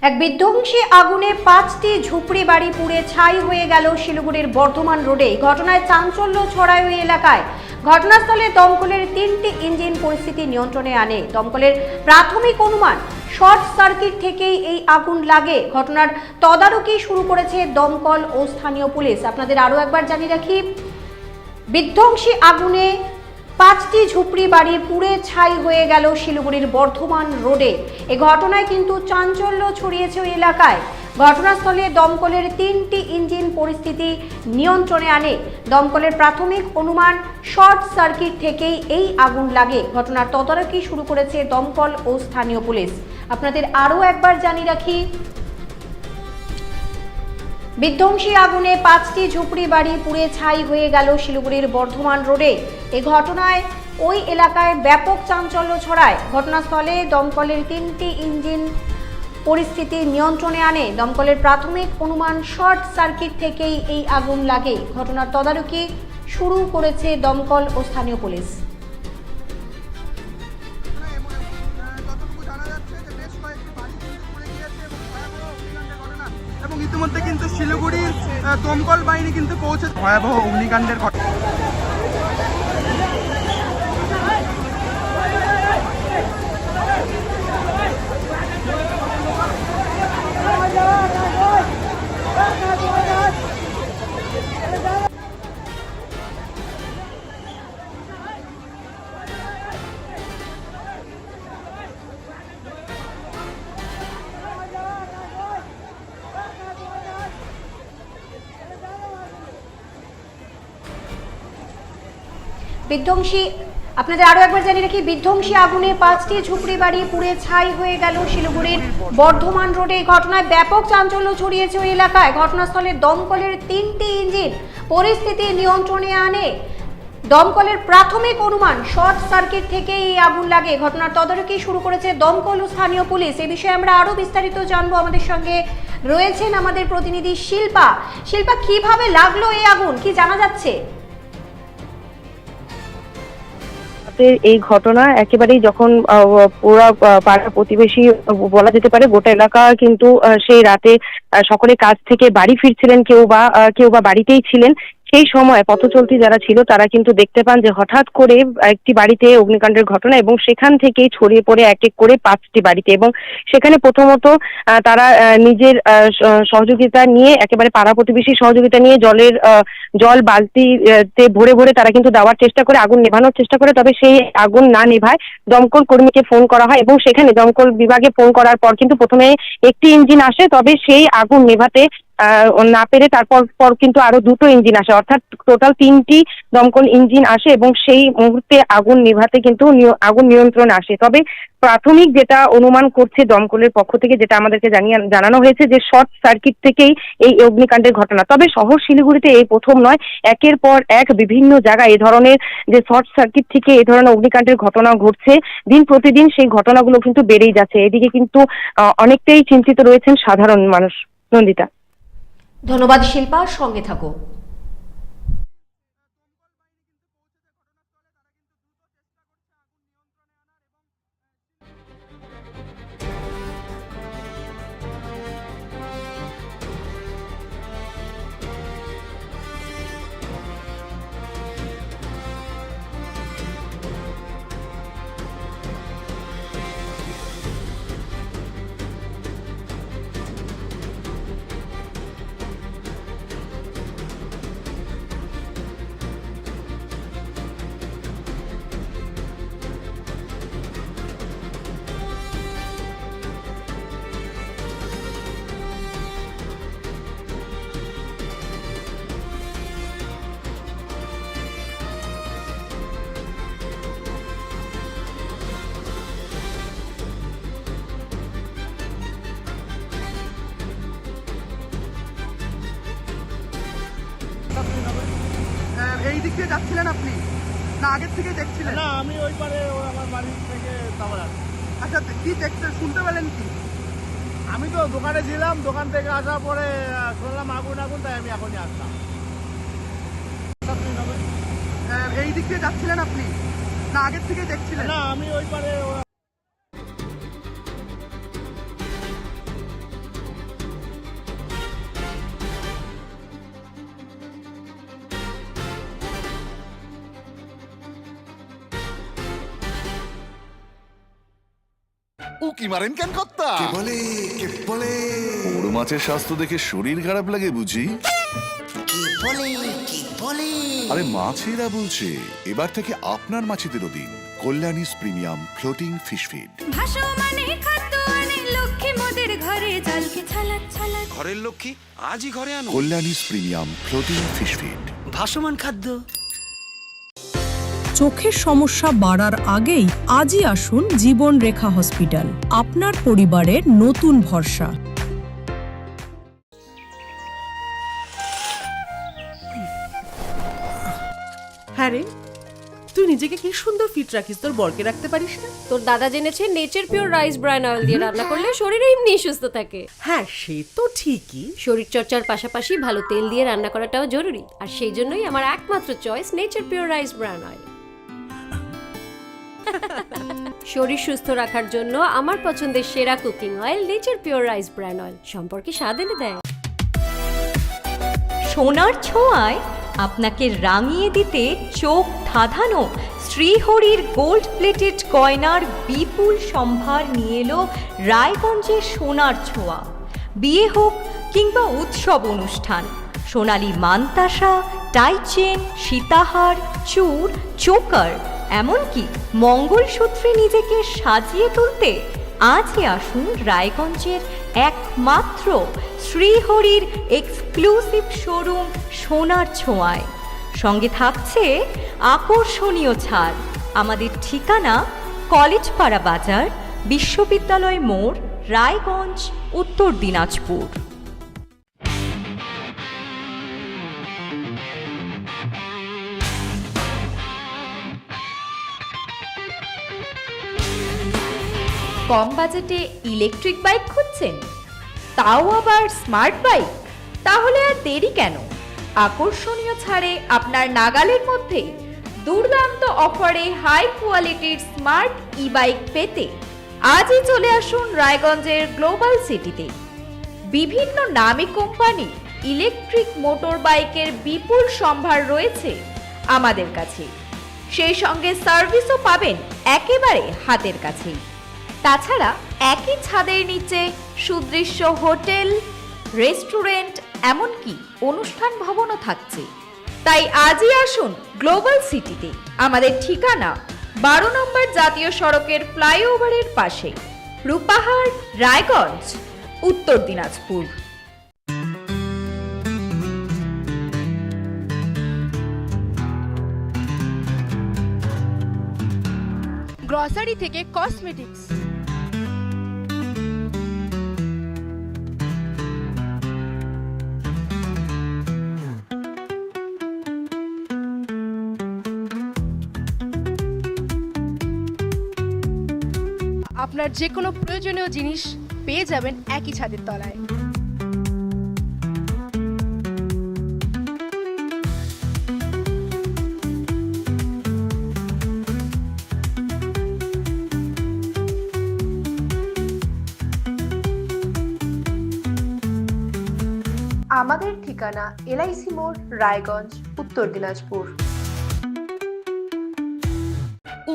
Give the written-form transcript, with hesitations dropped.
এক বিধ্বংসী আগুনে 5টি ঝুপড়ি বাড়ি পুড়ে ছাই হয়ে গেল শিলিগুড়ির বর্ধমান রোডে। ঘটনায় চাঞ্চল্য ছড়ায় ওই এলাকায়। ঘটনাস্থলে দমকলের 3টি ইঞ্জিন পরিস্থিতি নিয়ন্ত্রণে আনে। দমকলের প্রাথমিক অনুমান শর্ট সার্কিট থেকেই এই আগুন লাগে। ঘটনার তদারকি শুরু করেছে দমকল ও স্থানীয় পুলিশ। আপনাদের আরও একবার জানিয়ে রাখি, বিধ্বংসী আগুনে 5টি ঝুপড়ি বাড়ি পুড়ে ছাই হয়ে গেল শিলিগুড়ির বর্ধমান রোডে। এই ঘটনায় কিন্তু চাঞ্চল্য ছড়িয়েছে ওই এলাকায়। ঘটনাস্থলে দমকলের 3টি ইঞ্জিন পরিস্থিতি নিয়ন্ত্রণে আনে। দমকলের প্রাথমিক অনুমান শর্ট সার্কিট থেকেই এই আগুন লাগে। ঘটনার তদারকি শুরু করেছে দমকল ও স্থানীয় পুলিশ। আপনাদের আরও একবার জানিয়ে রাখি, বিধ্বংসী আগুনে 5টি ঝুপড়ি বাড়ি পুড়ে ছাই হয়ে গেল শিলিগুড়ির বর্ধমান রোডে। এই ঘটনায় ওই এলাকায় ব্যাপক চাঞ্চল্য ছড়ায়। ঘটনাস্থলে দমকলের 3টি ইঞ্জিন পরিস্থিতি নিয়ন্ত্রণে আনে। দমকলের প্রাথমিক অনুমান শর্ট সার্কিট থেকেই এই আগুন লাগে। ঘটনার তদারকি শুরু করেছে দমকল ও স্থানীয় পুলিশ। এবং ইতিমধ্যে কিন্তু শিলিগুড়ির দমকল বাহিনী কিন্তু পৌঁছে ভয়াবহ অগ্নিকাণ্ডের ঘটনা। আপনাদের আরো একবার জানিয়ে রাখি, বিধ্বংসী আগুনে 5টি ঝুপড়ি বাড়ি পুড়ে ছাই হয়ে গেল শিলিগুড়ির বর্ধমান রোডে। ঘটনায় ব্যাপক চাঞ্চল্য ছড়িয়েছে ওই এলাকায়। ঘটনাস্থলে দমকলের 3টি ইঞ্জিন পরিস্থিতি নিয়ন্ত্রণে আনে। দমকলের প্রাথমিক অনুমান শর্ট সার্কিট থেকে এই আগুন লাগে। ঘটনার তদারকি শুরু করেছে দমকল ও স্থানীয় পুলিশ। এই বিষয়ে আমরা আরো বিস্তারিত জানবো। আমাদের সঙ্গে রয়েছেন আমাদের প্রতিনিধি শিল্পা। শিল্পা, কিভাবে লাগলো এই আগুন, কি জানা যাচ্ছে? এই ঘটনা একেবারেই যখন পুরো পাড়া প্রতিবেশী বলা যেতে পারে গোটা এলাকা কিন্তু সেই রাতে সকলে কাজ থেকে বাড়ি ফিরছিলেন, কেউ বা বাড়িতেই ছিলেন। সেই সময় পথচলতি যারা ছিল তারা কিন্তু দেখতে পান যে হঠাৎ করে একটি বাড়িতে অগ্নিকাণ্ডের ঘটনা এবং সেখান থেকেই ছড়িয়ে পড়ে এক এক করে 5টি বাড়িতে। এবং সেখানে প্রথমত তারা নিজের সহযোগিতা নিয়ে, একেবারে পাড়া প্রতিবেশী সহযোগিতা নিয়ে জল বালতিতে ভরে ভরে তারা কিন্তু দেওয়ার চেষ্টা করে, আগুন নেভানোর চেষ্টা করে। তবে সেই আগুন না নেভায় দমকল কর্মীকে ফোন করা হয় এবং সেখানে দমকল বিভাগে ফোন করার পর কিন্তু প্রথমে একটি ইঞ্জিন আসে, তবে সেই আগুন নেভাতে না পেরে তারপর কিন্তু আরো 2টো ইঞ্জিন আসে, অর্থাৎ টোটাল 3টি দমকল ইঞ্জিন আসে এবং সেই মুহূর্তে আগুন নেভাতে কিন্তু আগুন নিয়ন্ত্রণ আসে। তবে প্রাথমিক যেটা অনুমান করছে দমকলের পক্ষ থেকে, যেটা আমাদেরকে জানানো হয়েছে যে শর্ট সার্কিট থেকেই এই অগ্নিকাণ্ডের ঘটনা। তবে শহর শিলিগুড়িতে এই প্রথম নয়, একের পর এক বিভিন্ন জায়গায় এই ধরনের যে শর্ট সার্কিট থেকে এই ধরনের অগ্নিকাণ্ডের ঘটনা ঘটছে। দিন প্রতিদিন সেই ঘটনাগুলো কিন্তু বেড়েই যাচ্ছে। এদিকে কিন্তু অনেকটাই চিন্তিত রয়েছেন সাধারণ মানুষ। নন্দিতা, ধন্যবাদ শিল্পা, সঙ্গে থাকো। এই দিক দিয়ে যাচ্ছিলেন আপনি, না আগের থেকে দেখছিলেন? না, আমি ওই পারে আমার বাড়ি থেকে তারপর। আচ্ছা, কি দেখছেন, শুনতে পেলেন কি? আমি তো দোকানে ছিলাম, দোকান থেকে আসার পরে শুনলাম আগুন, তাই আমি এখনই আসলাম। এই দিক দিয়ে যাচ্ছিলেন আপনি, না আগের থেকে দেখছিলেন? না, আমি ওই পারে উকি মারেন কেন কর্তা? কে বলে বড় মাছের স্বাস্থ্য দেখে শরীর খারাপ লাগে বুঝি? কি বলে আরে মাছেরা বলছে এবার থেকে আপনার মাছেদেরও দিন কল্যাণীস প্রিমিয়াম ফ্লোটিং ফিশ ফিড। ভাসমানে খাদ্য আনে লক্ষ্মী মোদের ঘরে জলকে ছলাৎ ছলাৎ। ঘরের লক্ষ্মী আজই ঘরে আনো। কল্যাণীস প্রিমিয়াম ফ্লোটিং ফিশ ফিড। ভাসমান খাদ্য। চোখের সমস্যা বাড়ার আগেই আজই আসুন জীবন রেখা হসপিটাল, আপনার পরিবারের নতুন ভরসা। হ্যাঁ রে, তুই নিজেকে কি সুন্দর ফিট রাখিস, তোর বরকে রাখতে পারিস না? তোর দাদা জেনেছে nature pure rice bran oil দিয়ে রান্না করলে শরীর এমনি সুস্থ থাকে। হ্যাঁ সে তো ঠিকই, শরীর চর্চার পাশাপাশি ভালো তেল দিয়ে রান্না করাটাও জরুরি, আর সেই জন্যই আমার একমাত্র choice nature pure rice bran oil. শরীর সুস্থ রাখার জন্য আমার পছন্দের সেরা cooking oil nature pure rice bran oil সম্পর্কে স্বাদ এনে দেয়। সোনার ছোঁয়ায় আপনাকে রাঙিয়ে দিতে চোখ ধাঁধানো শ্রীহরির গোল্ড প্লেটেড গয়নার বিপুল সম্ভার নিয়ে এলো রায়গঞ্জের সোনার ছোঁয়া। বিয়ে হোক কিংবা উৎসব অনুষ্ঠান, সোনালী মানতাসা, টাইচেন, সীতাহার, চূড়, চোকার, এমনকি মঙ্গলসূত্রে নিজেকে সাজিয়ে তুলতে আজই আসুন রায়গঞ্জের একমাত্র শ্রীহরির এক্সক্লুসিভ শোরুম সোনার ছোঁয়ায়। সঙ্গে থাকছে আকর্ষণীয় ছাড়। আমাদের ঠিকানা কলেজপাড়া বাজার, বিশ্ববিদ্যালয় মোড়, রায়গঞ্জ, উত্তর দিনাজপুর। কম বাজেটে ইলেকট্রিক বাইক খুঁজছেন, তাও আবার স্মার্ট বাইক? তাহলে আর দেরি কেন? আকর্ষণীয় ছাড়ে আপনার নাগালের মধ্যে দুর্দান্ত অফারে হাই কোয়ালিটির স্মার্ট ই বাইক পেতে আজই চলে আসুন রায়গঞ্জের গ্লোবাল সিটিতে। বিভিন্ন নামী কোম্পানি ইলেকট্রিক মোটর বাইকের বিপুল সম্ভার রয়েছে আমাদের কাছে, সেই সঙ্গে সার্ভিসও পাবেন একেবারে হাতের কাছেই। তাছাড়া একই ছাদের নিচে সুদৃশ্য হোটেল, রেস্টুরেন্ট, এমনকি অনুষ্ঠান ভবনও থাকছে। তাই আজই আসুন গ্লোবাল সিটিতে। আমাদের ঠিকানা 12 নম্বর জাতীয় সড়কের ফ্লাইওভারের পাশে, রূপাহার, রায়গঞ্জ, উত্তর দিনাজপুর। গ্রসারি থেকে কসমেটিক্স, আপনার যে কোনো প্রয়োজনীয় জিনিস পেয়ে যাবেন একই ছাদের তলায়। আমাদের ঠিকানা LIC মোড়, রায়গঞ্জ, উত্তর দিনাজপুর।